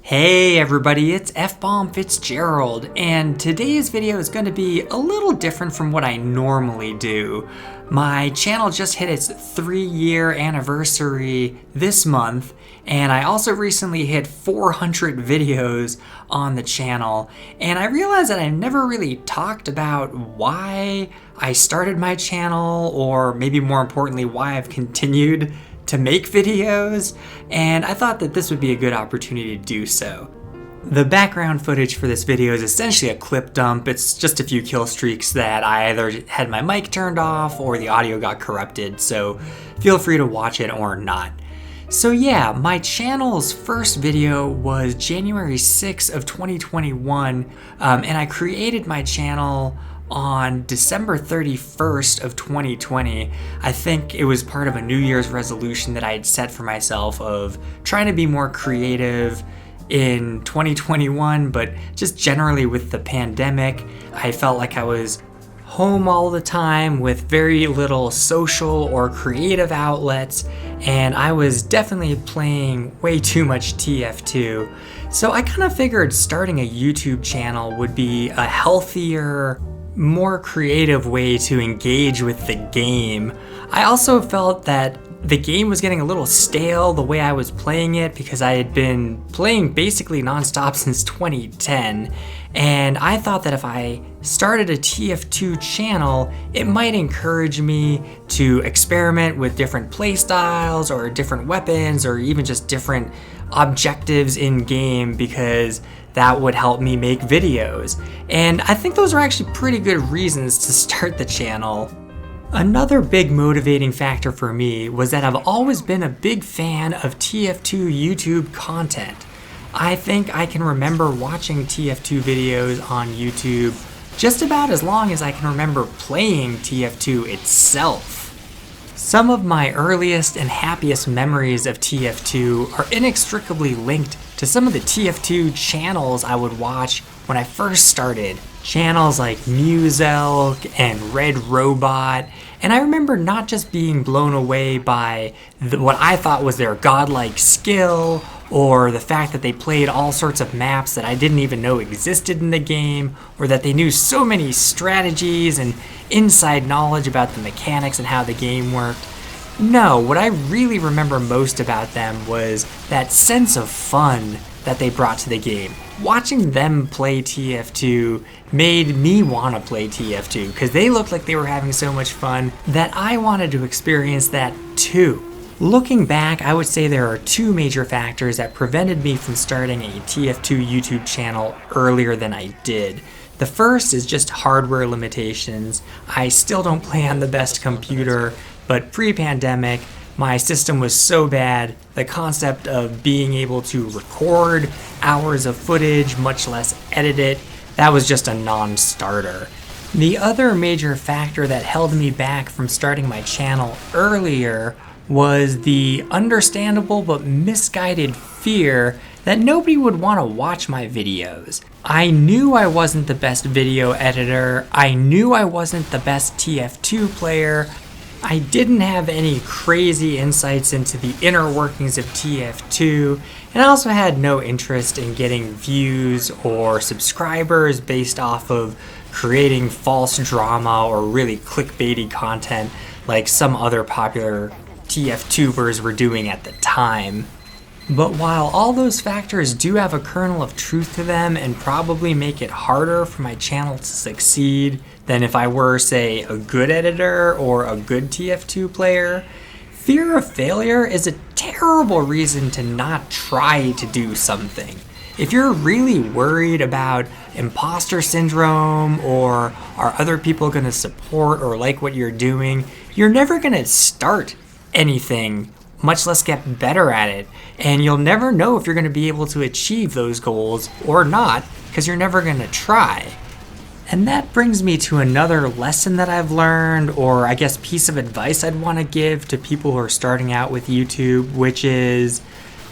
Hey everybody, it's F-Bomb Fitzgerald, and today's video is going to be a little different from what I normally do. My channel just hit its 3-year anniversary this month, and I also recently hit 400 videos on the channel, and I realized that I never really talked about why I started my channel, or maybe more importantly, why I've continued to make videos, and I thought that this would be a good opportunity to do so. The background footage for this video is essentially a clip dump. It's just a few kill streaks that I either had my mic turned off or the audio got corrupted, so feel free to watch it or not. So yeah, my channel's first video was January 6th of 2021, and I created my channel on December 31st of 2020. I think it was part of a New Year's resolution that I had set for myself of trying to be more creative in 2021, but just generally with the pandemic, I felt like I was home all the time with very little social or creative outlets, and I was definitely playing way too much TF2. So I kind of figured starting a YouTube channel would be a healthier, more creative way to engage with the game. I also felt that the game was getting a little stale the way I was playing it because I had been playing basically nonstop since 2010, and I thought that if I started a TF2 channel, it might encourage me to experiment with different playstyles or different weapons or even just different objectives in game, because that would help me make videos. And I think those are actually pretty good reasons to start the channel. Another big motivating factor for me was that I've always been a big fan of TF2 YouTube content. I think I can remember watching TF2 videos on YouTube just about as long as I can remember playing TF2 itself. Some of my earliest and happiest memories of TF2 are inextricably linked to some of the TF2 channels I would watch when I first started. Channels like Muselk and Red Robot, and I remember not just being blown away by what I thought was their godlike skill, or the fact that they played all sorts of maps that I didn't even know existed in the game, or that they knew so many strategies and inside knowledge about the mechanics and how the game worked. No, what I really remember most about them was that sense of fun that they brought to the game. Watching them play TF2 made me want to play TF2 because they looked like they were having so much fun that I wanted to experience that too. Looking back, I would say there are two major factors that prevented me from starting a TF2 YouTube channel earlier than I did. The first is just hardware limitations. I still don't play on the best computer, but pre-pandemic, my system was so bad, the concept of being able to record hours of footage, much less edit it, that was just a non-starter. The other major factor that held me back from starting my channel earlier was the understandable but misguided fear that nobody would want to watch my videos. I knew I wasn't the best video editor, I knew I wasn't the best TF2 player, I didn't have any crazy insights into the inner workings of TF2, and I also had no interest in getting views or subscribers based off of creating false drama or really clickbaity content like some other popular TF2bers were doing at the time. But while all those factors do have a kernel of truth to them and probably make it harder for my channel to succeed than if I were, say, a good editor or a good TF2 player, fear of failure is a terrible reason to not try to do something. If you're really worried about imposter syndrome or are other people going to support or like what you're doing, you're never going to start anything, much less get better at it, and you'll never know if you're going to be able to achieve those goals or not because you're never going to try. And that brings me to another lesson that I've learned, or I guess piece of advice I'd want to give to people who are starting out with YouTube, which is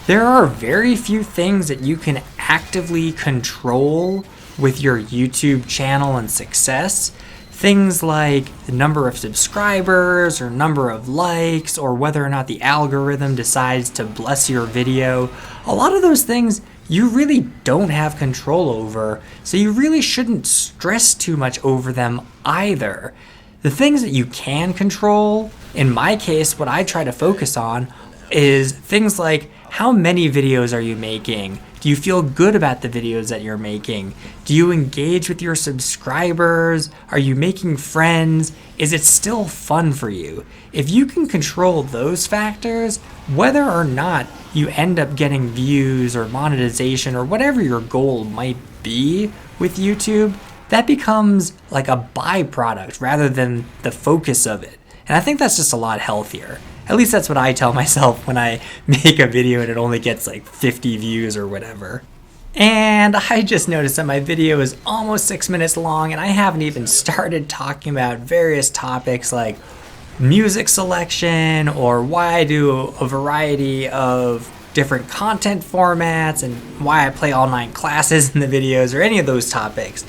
there are very few things that you can actively control with your YouTube channel and success. Things like the number of subscribers or number of likes or whether or not the algorithm decides to bless your video, a lot of those things you really don't have control over, so you really shouldn't stress too much over them either. The things that you can control, in my case, what I try to focus on is things like how many videos are you making? Do you feel good about the videos that you're making? Do you engage with your subscribers? Are you making friends? Is it still fun for you? If you can control those factors, whether or not you end up getting views or monetization or whatever your goal might be with YouTube, that becomes like a byproduct rather than the focus of it. And I think that's just a lot healthier. At least that's what I tell myself when I make a video and it only gets like 50 views or whatever. And I just noticed that my video is almost 6 minutes long and I haven't even started talking about various topics like music selection or why I do a variety of different content formats and why I play all 9 classes in the videos or any of those topics.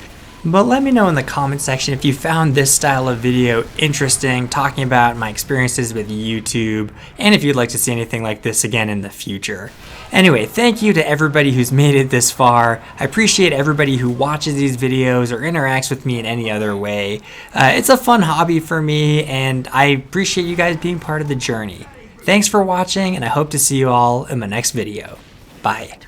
But let me know in the comment section if you found this style of video interesting, talking about my experiences with YouTube, and if you'd like to see anything like this again in the future. Anyway, thank you to everybody who's made it this far. I appreciate everybody who watches these videos or interacts with me in any other way. It's a fun hobby for me, and I appreciate you guys being part of the journey. Thanks for watching, and I hope to see you all in my next video. Bye.